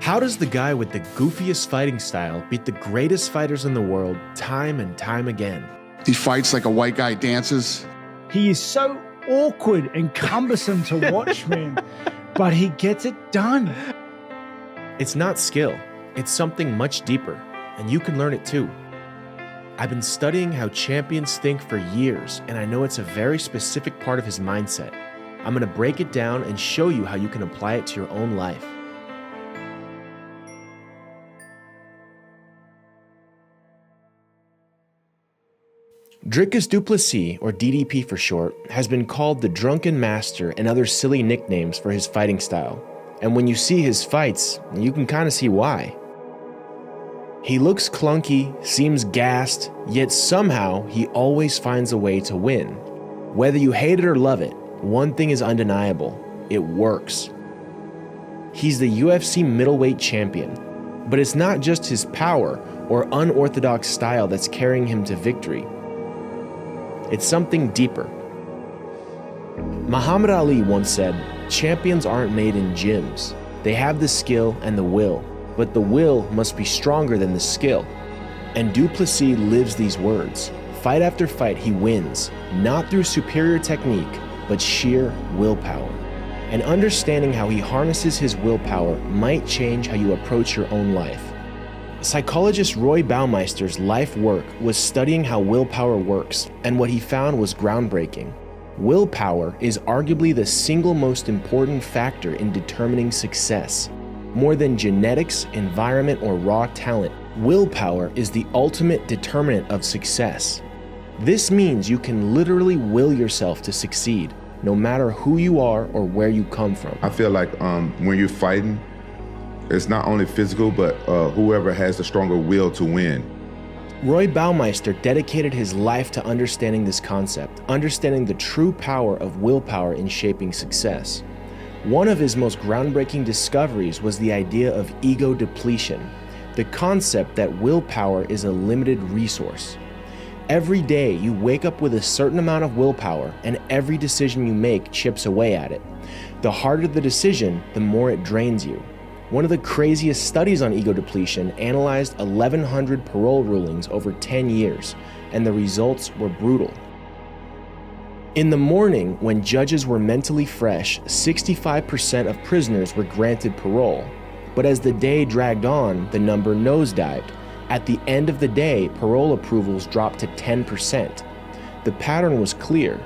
How does the guy with the goofiest fighting style beat the greatest fighters in the world time and time again? He fights like a white guy dances. He is so awkward and cumbersome to watch, man, but he gets it done. It's not skill, it's something much deeper, and you can learn it too. I've been studying how champions think for years, and I know it's a very specific part of his mindset. I'm going to break it down and show you how you can apply it to your own life. Dricus Du Plessis, or DDP for short, has been called the Drunken Master and other silly nicknames for his fighting style. And when you see his fights, you can kind of see why. He looks clunky, seems gassed, yet somehow he always finds a way to win. Whether you hate it or love it, one thing is undeniable: it works. He's the UFC middleweight champion, but it's not just his power or unorthodox style that's carrying him to victory. It's something deeper. Muhammad Ali once said, "Champions aren't made in gyms. They have the skill and the will, but the will must be stronger than the skill." And Du Plessis lives these words. Fight after fight, he wins, not through superior technique, but sheer willpower. And understanding how he harnesses his willpower might change how you approach your own life. Psychologist Roy Baumeister's life work was studying how willpower works, and what he found was groundbreaking. Willpower is arguably the single most important factor in determining success. More than genetics, environment, or raw talent, willpower is the ultimate determinant of success. This means you can literally will yourself to succeed, no matter who you are or where you come from. I feel like when you're fighting, it's not only physical, but whoever has the stronger will to win. Roy Baumeister dedicated his life to understanding this concept, understanding the true power of willpower in shaping success. One of his most groundbreaking discoveries was the idea of ego depletion, the concept that willpower is a limited resource. Every day you wake up with a certain amount of willpower, and every decision you make chips away at it. The harder the decision, the more it drains you. One of the craziest studies on ego depletion analyzed 1,100 parole rulings over 10 years, and the results were brutal. In the morning, when judges were mentally fresh, 65% of prisoners were granted parole. But as the day dragged on, the number nosedived. At the end of the day, parole approvals dropped to 10%. The pattern was clear.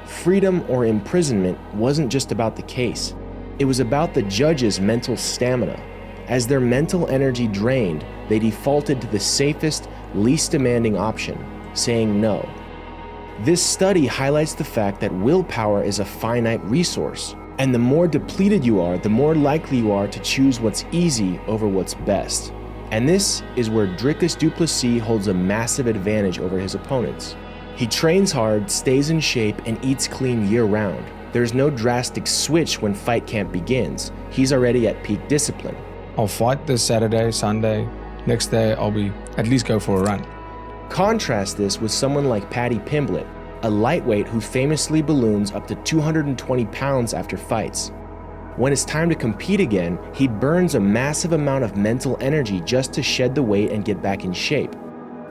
Freedom or imprisonment wasn't just about the case. It was about the judge's mental stamina. As their mental energy drained, they defaulted to the safest, least demanding option, saying no. This study highlights the fact that willpower is a finite resource, and the more depleted you are, the more likely you are to choose what's easy over what's best. And this is where Dricus Du Plessis holds a massive advantage over his opponents. He trains hard, stays in shape, and eats clean year-round. There's no drastic switch when fight camp begins. He's already at peak discipline. I'll fight this Saturday, Sunday. Next day, I'll at least go for a run. Contrast this with someone like Paddy Pimblett, a lightweight who famously balloons up to 220 pounds after fights. When it's time to compete again, he burns a massive amount of mental energy just to shed the weight and get back in shape.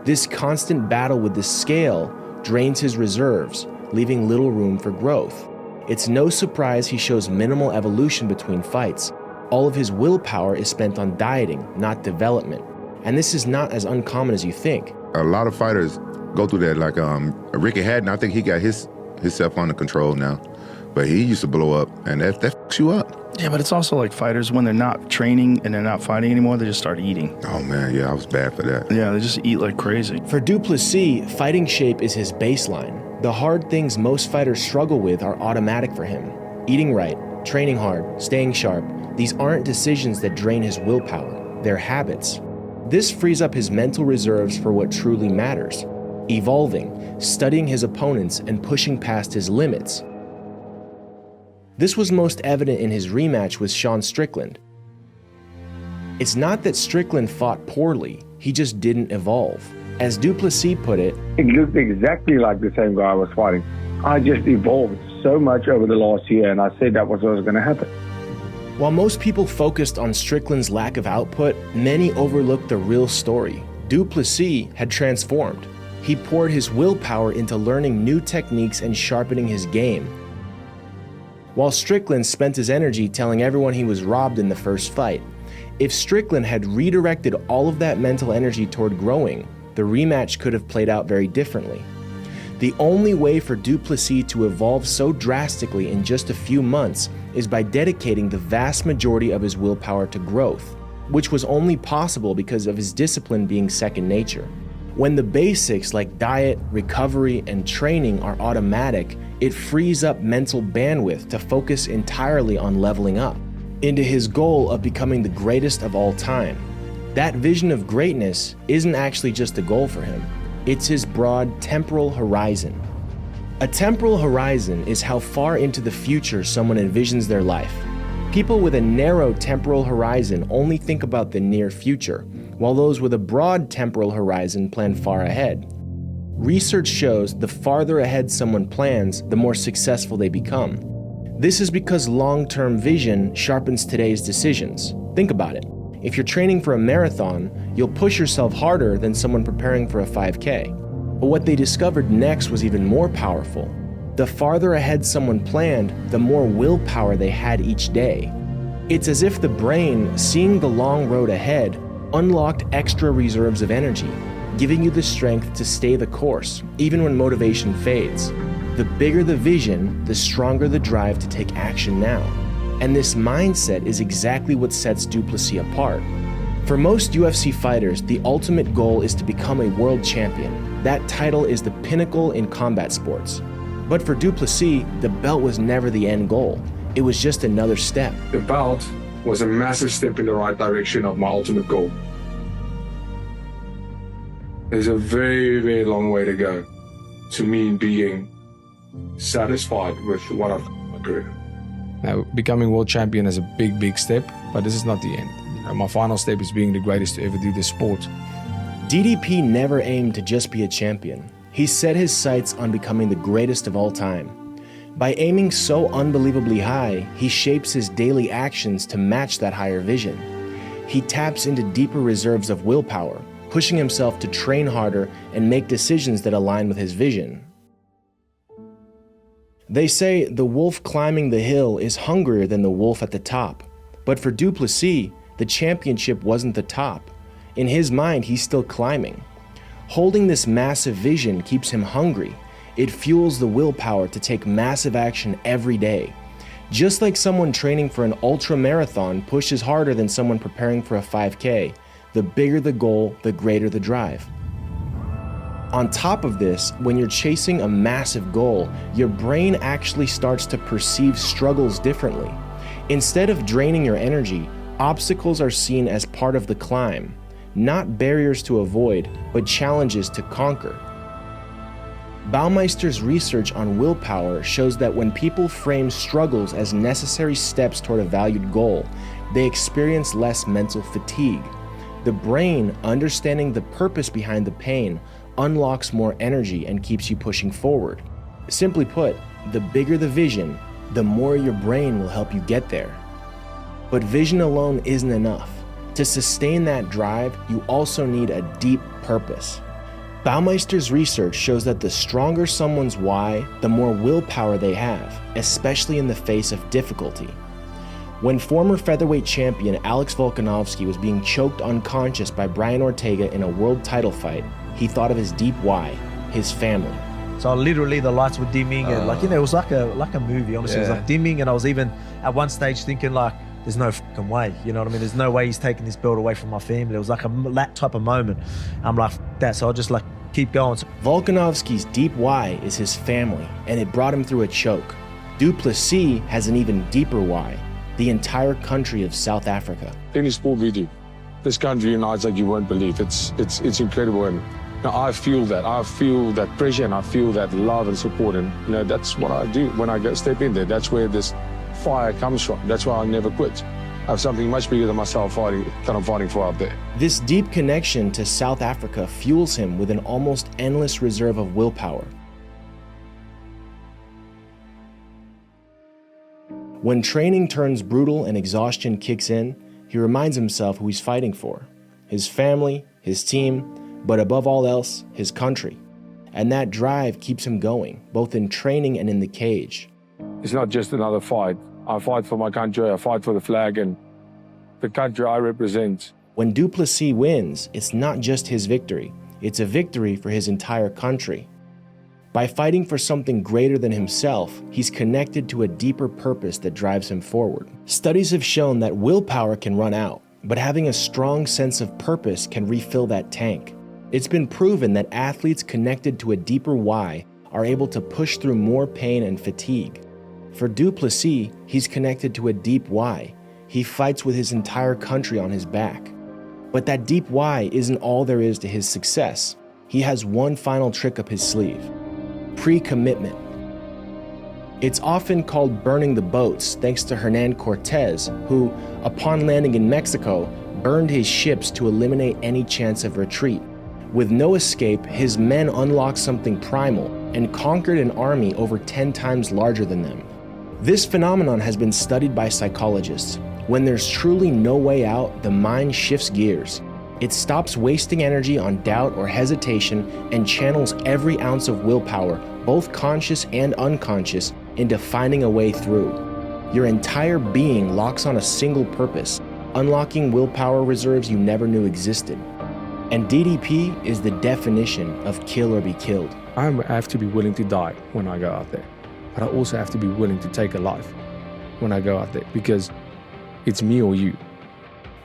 This constant battle with the scale drains his reserves, leaving little room for growth. It's no surprise he shows minimal evolution between fights. All of his willpower is spent on dieting, not development. And this is not as uncommon as you think. A lot of fighters go through that, like Ricky Hatton. I think he got himself under control now, but he used to blow up, and that fucks you up. Yeah, but it's also like fighters, when they're not training and they're not fighting anymore, they just start eating. Oh man, yeah, I was bad for that. Yeah, they just eat like crazy. For Du Plessis, fighting shape is his baseline. The hard things most fighters struggle with are automatic for him. Eating right, training hard, staying sharp, these aren't decisions that drain his willpower, they're habits. This frees up his mental reserves for what truly matters: evolving, studying his opponents, and pushing past his limits. This was most evident in his rematch with Sean Strickland. It's not that Strickland fought poorly, he just didn't evolve. As Du Plessis put it, "It looked exactly like the same guy I was fighting. I just evolved so much over the last year, and I said that was what was going to happen." While most people focused on Strickland's lack of output, many overlooked the real story. Du Plessis had transformed. He poured his willpower into learning new techniques and sharpening his game, while Strickland spent his energy telling everyone he was robbed in the first fight. If Strickland had redirected all of that mental energy toward growing, the rematch could have played out very differently. The only way for Du Plessis to evolve so drastically in just a few months is by dedicating the vast majority of his willpower to growth, which was only possible because of his discipline being second nature. When the basics like diet, recovery, and training are automatic, it frees up mental bandwidth to focus entirely on leveling up into his goal of becoming the greatest of all time. That vision of greatness isn't actually just a goal for him, it's his broad temporal horizon. A temporal horizon is how far into the future someone envisions their life. People with a narrow temporal horizon only think about the near future, while those with a broad temporal horizon plan far ahead. Research shows the farther ahead someone plans, the more successful they become. This is because long-term vision sharpens today's decisions. Think about it. If you're training for a marathon, you'll push yourself harder than someone preparing for a 5K. But what they discovered next was even more powerful. The farther ahead someone planned, the more willpower they had each day. It's as if the brain, seeing the long road ahead, unlocked extra reserves of energy, giving you the strength to stay the course, even when motivation fades. The bigger the vision, the stronger the drive to take action now. And this mindset is exactly what sets Du Plessis apart. For most UFC fighters, the ultimate goal is to become a world champion. That title is the pinnacle in combat sports. But for Du Plessis, the belt was never the end goal. It was just another step. The belt was a massive step in the right direction of my ultimate goal. There's a very, very long way to go to me being satisfied with what I've done in my career. Now, becoming world champion is a big, big step, but this is not the end. My final step is being the greatest to ever do this sport. DDP never aimed to just be a champion. He set his sights on becoming the greatest of all time. By aiming so unbelievably high, he shapes his daily actions to match that higher vision. He taps into deeper reserves of willpower, pushing himself to train harder and make decisions that align with his vision. They say the wolf climbing the hill is hungrier than the wolf at the top. But for Du Plessis, the championship wasn't the top. In his mind, he's still climbing. Holding this massive vision keeps him hungry. It fuels the willpower to take massive action every day. Just like someone training for an ultra marathon pushes harder than someone preparing for a 5K, the bigger the goal, the greater the drive. On top of this, when you're chasing a massive goal, your brain actually starts to perceive struggles differently. Instead of draining your energy, obstacles are seen as part of the climb, not barriers to avoid, but challenges to conquer. Baumeister's research on willpower shows that when people frame struggles as necessary steps toward a valued goal, they experience less mental fatigue. The brain, understanding the purpose behind the pain, unlocks more energy and keeps you pushing forward. Simply put, the bigger the vision, the more your brain will help you get there. But vision alone isn't enough. To sustain that drive, you also need a deep purpose. Baumeister's research shows that the stronger someone's why, the more willpower they have, especially in the face of difficulty. When former featherweight champion Alex Volkanovski was being choked unconscious by Brian Ortega in a world title fight, he thought of his deep why, his family. So literally the lights were dimming and it was like a movie, honestly. It was like dimming, and I was even at one stage thinking like, there's no fucking way, you know what I mean? There's no way he's taking this belt away from my family. It was like that type of moment. I'm like, that, so I just like keep going. Volkanovski's deep why is his family, and it brought him through a choke. Du Plessis has an even deeper why, the entire country of South Africa. Any sport we do, this country unites like you won't believe. It's incredible, and I feel that. I feel that pressure, and I feel that love and support, and that's what I do when I step in there. That's where this fire comes from. That's why I never quit. I have something much bigger than myself fighting for out there. This deep connection to South Africa fuels him with an almost endless reserve of willpower. When training turns brutal and exhaustion kicks in, he reminds himself who he's fighting for: his family, his team, but above all else, his country. And that drive keeps him going, both in training and in the cage. It's not just another fight. I fight for my country, I fight for the flag and the country I represent. When Du Plessis wins, it's not just his victory, it's a victory for his entire country. By fighting for something greater than himself, he's connected to a deeper purpose that drives him forward. Studies have shown that willpower can run out, but having a strong sense of purpose can refill that tank. It's been proven that athletes connected to a deeper why are able to push through more pain and fatigue. For Du Plessis, he's connected to a deep why. He fights with his entire country on his back. But that deep why isn't all there is to his success. He has one final trick up his sleeve: pre-commitment. It's often called burning the boats, thanks to Hernan Cortez, who, upon landing in Mexico, burned his ships to eliminate any chance of retreat. With no escape, his men unlocked something primal and conquered an army over 10 times larger than them. This phenomenon has been studied by psychologists. When there's truly no way out, the mind shifts gears. It stops wasting energy on doubt or hesitation and channels every ounce of willpower, both conscious and unconscious, into finding a way through. Your entire being locks on a single purpose, unlocking willpower reserves you never knew existed. And DDP is the definition of kill or be killed. I have to be willing to die when I go out there, but I also have to be willing to take a life when I go out there, because it's me or you.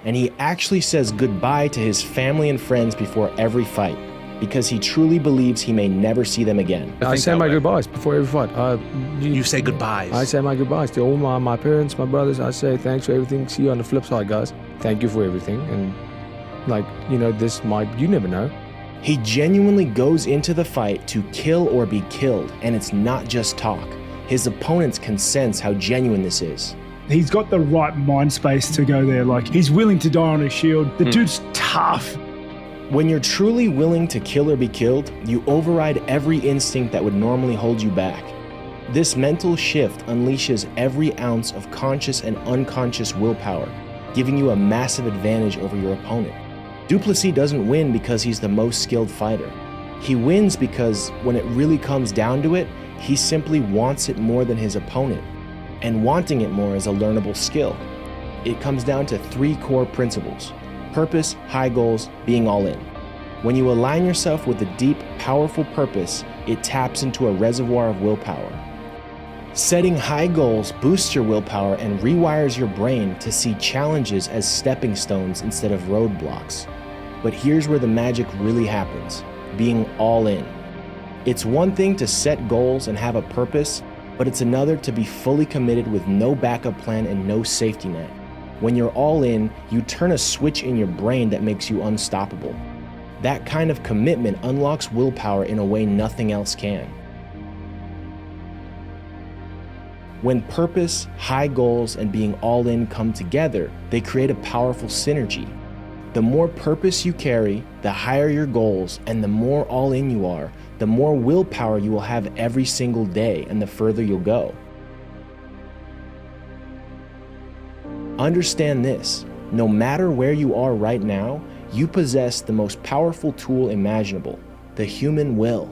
And he actually says goodbye to his family and friends before every fight, because he truly believes he may never see them again. I say my goodbyes before every fight. You say goodbyes? I say my goodbyes to all my parents, my brothers. I say thanks for everything. See you on the flip side, guys. Thank you for everything. And you never know. He genuinely goes into the fight to kill or be killed, and it's not just talk. His opponents can sense how genuine this is. He's got the right mind space to go there. Like, he's willing to die on his shield. The dude's tough. When you're truly willing to kill or be killed, you override every instinct that would normally hold you back. This mental shift unleashes every ounce of conscious and unconscious willpower, giving you a massive advantage over your opponent. Du Plessis doesn't win because he's the most skilled fighter. He wins because when it really comes down to it, he simply wants it more than his opponent. And wanting it more is a learnable skill. It comes down to 3 core principles: purpose, high goals, being all in. When you align yourself with a deep, powerful purpose, it taps into a reservoir of willpower. Setting high goals boosts your willpower and rewires your brain to see challenges as stepping stones instead of roadblocks. But here's where the magic really happens: being all in. It's one thing to set goals and have a purpose, but it's another to be fully committed with no backup plan and no safety net. When you're all in, you turn a switch in your brain that makes you unstoppable. That kind of commitment unlocks willpower in a way nothing else can. When purpose, high goals, and being all in come together, they create a powerful synergy. The more purpose you carry, the higher your goals, and the more all in you are, the more willpower you will have every single day and the further you'll go. Understand this: no matter where you are right now, you possess the most powerful tool imaginable, the human will.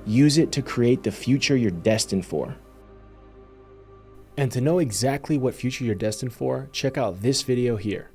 Use it to create the future you're destined for. And to know exactly what future you're destined for, check out this video here.